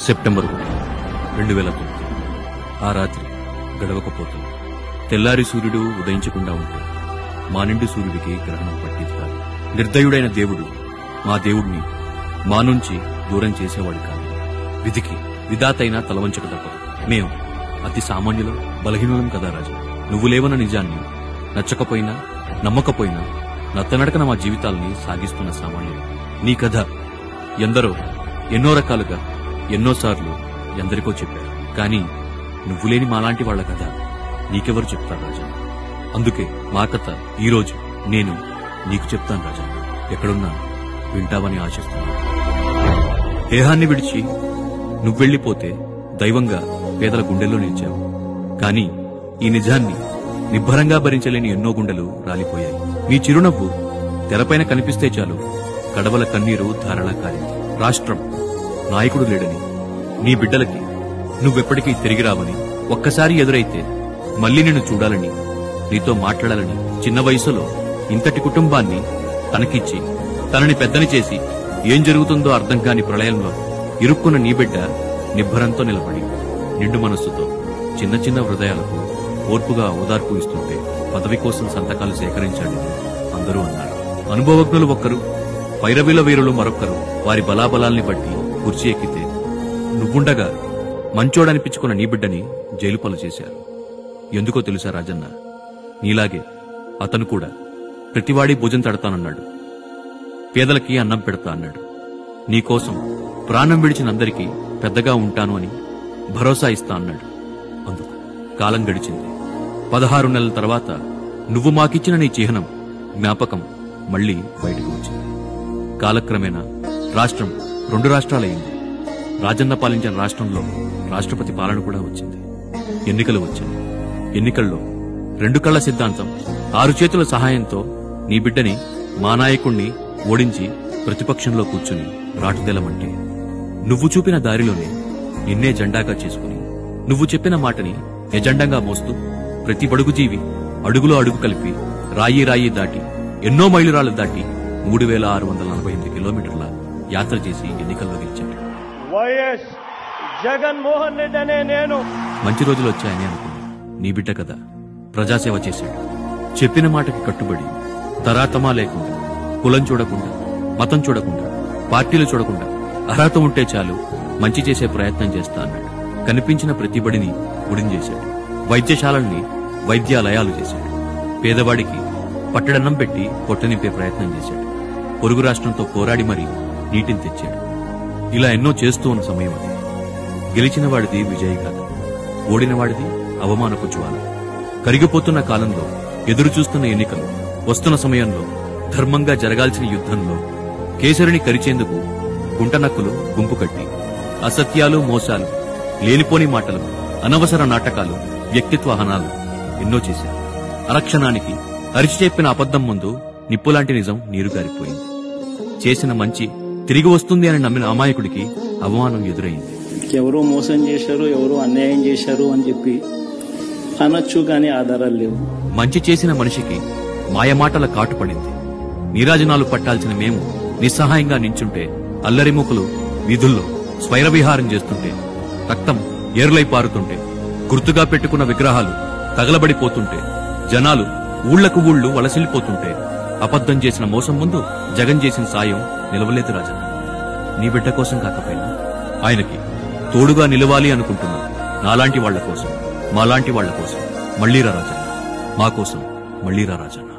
September 2009 ఆ రాత్రి గడవకపోతుంది. తెల్లారి సూర్యుడు ఉదయించకుండా ఉంటే మా నిండు సూర్యుడికి గ్రహణం పట్టేది కాదు. నిర్దయుడైన దేవుడు మా దేవుడిని మా నుంచి దూరం చేసేవాడు కాదు. విధికి విధాతైనా తలవంచక తప్పదు. మేము అతి సామాన్యులం, బలహీనులం కదా రాజా. నువ్వు లేవన్న నిజాన్ని నచ్చకపోయినా నమ్మకపోయినా నత్తనడకన మా జీవితాల్ని సాగిస్తున్న సామాన్యులు. నీ కథ ఎందరో ఎన్నో రకాలుగా ఎన్నోసార్లు ఎందరికో చెప్పారు. కానీ నువ్వు లేని మాలాంటి వాళ్ల కథ నీకెవరు చెప్తారు రాజా? అందుకే మా కథ ఈరోజు నేను నీకు చెప్తాను రాజా. ఎక్కడున్నా వింటావని ఆశిస్తున్నాను. దేహాన్ని విడిచి నువ్వెళ్లిపోతే దైవంగా పేదల గుండెల్లో నిలిచావు. కానీ ఈ నిజాన్ని నిబ్బరంగా భరించలేని ఎన్నో గుండెలు రాలిపోయాయి. నీ చిరునవ్వు తెరపైన కనిపిస్తే చాలు కడవల కన్నీరు ధారలా కారింది. రాష్ట్రం నాయకుడు లేడని, నీ బిడ్డలకి నువ్వెప్పటికీ తిరిగి రావని, ఒక్కసారి ఎదురైతే మళ్లీ నిన్ను చూడాలని, నీతో మాట్లాడాలని చిన్న వయసులో ఇంతటి కుటుంబాన్ని తనకిచ్చి తనని పెద్దని చేసి ఏం జరుగుతుందో అర్థం కాని ప్రళయంలో ఇరుక్కున్న నీ బిడ్డ నిబ్బరంతో నిలబడి నిండు మనస్సుతో చిన్న చిన్న హృదయాలకు ఓర్పుగా ఓదార్పు ఇస్తుంటే పదవి కోసం సంతకాలు సేకరించాడని అందరూ అన్నారు. అనుభవజ్ఞులు ఒక్కరు, పైరవీల వీరులు మరొక్కరు వారి బలాబలాల్ని బట్టి కుర్చీ ఎక్కితే నువ్వుండగా మంచోడనిపించుకున్న నీ బిడ్డని జైలు పాలు చేశారు. ఎందుకో తెలుసా రాజన్న? నీలాగే అతను కూడా ప్రతివాడి భుజం తడతానన్నాడు, పేదలకి అన్నం పెడతా అన్నాడు. నీకోసం ప్రాణం విడిచినందరికీ పెద్దగా ఉంటాను అని భరోసా ఇస్తా అన్నాడు. అందుకు కాలం గడిచింది. 16 నెలల తర్వాత నువ్వు మాకిచ్చిన నీ చిహ్నం, జ్ఞాపకం మళ్లీ బయటకు వచ్చింది. కాలక్రమేణా రాష్ట్రం 2 రాష్ట్రాలయ్యింది. రాజన్న పాలించిన రాష్ట్రంలో రాష్ట్రపతి పాలన కూడా వచ్చింది. ఎన్నికలు వచ్చాయి. ఎన్నికల్లో 2 కళ్ల సిద్ధాంతం 6 చేతుల సహాయంతో నీ బిడ్డని, మా నాయకుణ్ణి ఓడించి ప్రతిపక్షంలో కూర్చుని రాటుదేలమంటే నువ్వు చూపిన దారిలోనే నిన్నే జెండాగా చేసుకుని నువ్వు చెప్పిన మాటని ఎజెండాగా మోస్తూ ప్రతి బడుగు జీవి అడుగులో అడుగు కలిపి రాయి రాయి దాటి ఎన్నో మైలురాళ్లు దాటి 3648 కిలోమీటర్ల యాత్ర చేసి ఎన్నికల్లో గెలిచాడు. వైఎస్ జగన్మోహన్ రెడ్డి అనే నేను. మంచి రోజులు వచ్చాయని అనుకున్నా. నీ బిడ్డ కదా ప్రజాసేవ చేశాడు. చెప్పిన మాటకి కట్టుబడి తరాతమా లేకుండా, కులం చూడకుండా, మతం చూడకుండా, పార్టీలు చూడకుండా అర్హత ఉంటే చాలు మంచి చేసే ప్రయత్నం చేస్తా అన్నాడు. కనిపించిన ప్రతి బడిని గుడిని చేశాడు. వైద్యశాలల్ని వైద్యాలయాలు చేశాడు. పేదవాడికి పట్టడన్నం పెట్టి పొట్ట నింపే ప్రయత్నం చేశాడు. పొరుగు రాష్ట్రంతో పోరాడి మరీ నీటిని తెచ్చాడు. ఇలా ఎన్నో చేస్తూ ఉన్న సమయం అది. గెలిచిన వాడిది విజయ గాథ, ఓడిన వాడిది అవమానపు జ్వాల. కరిగిపోతున్న కాలంలో, ఎదురు చూస్తున్న ఎన్నికలు వస్తున్న సమయంలో, ధర్మంగా జరగాల్సిన యుద్ధంలో కేసరిని కరిచేందుకు గుంటనక్కులు గుంపు కట్టి అసత్యాలు, మోసాలు, లేనిపోని మాటలు, అనవసర నాటకాలు, వ్యక్తిత్వ హనాలు ఎన్నో చేశారు. అరక్షణానికి అరిచి చెప్పిన అబద్ధం ముందు నిప్పులాంటి నిజం నీరుగారిపోయింది. చేసిన మంచి తిరిగి వస్తుంది అని నమ్మిన అమాయకుడికి అవమానం ఎదురైంది. ఎవరో మోసం చేశారు, ఎవరో అన్యాయం చేశారు అని చెప్పి అనొచ్చు, కానీ ఆధారాలు లేవు. మంచి చేసిన మనిషికి మాయమాటల కాటు పడింది. నీరాజనాలు పట్టాల్సిన మేము నిస్సహాయంగా నించుంటే, అల్లరిముఖులు వీధుల్లో స్వైర విహారం చేస్తుంటే, రక్తం ఏరులై పారుతుంటే, గుర్తుగా పెట్టుకున్న విగ్రహాలు తగలబడిపోతుంటే, జనాలు ఊళ్లకు ఊళ్లు వలసిల్లిపోతుంటే, అబద్ధం చేసిన మోసం ముందు జగన్ చేసిన సాయం నిలవలేదు రాజన్న. నీ బిడ్డ కోసం కాకపోయినా ఆయనకి తోడుగా నిలవాలి అనుకుంటున్నా నాలాంటి వాళ్ల కోసం, మాలాంటి వాళ్ల కోసం మళ్లీరా రాజన్న, మా కోసం మళ్లీరా రాజన్న.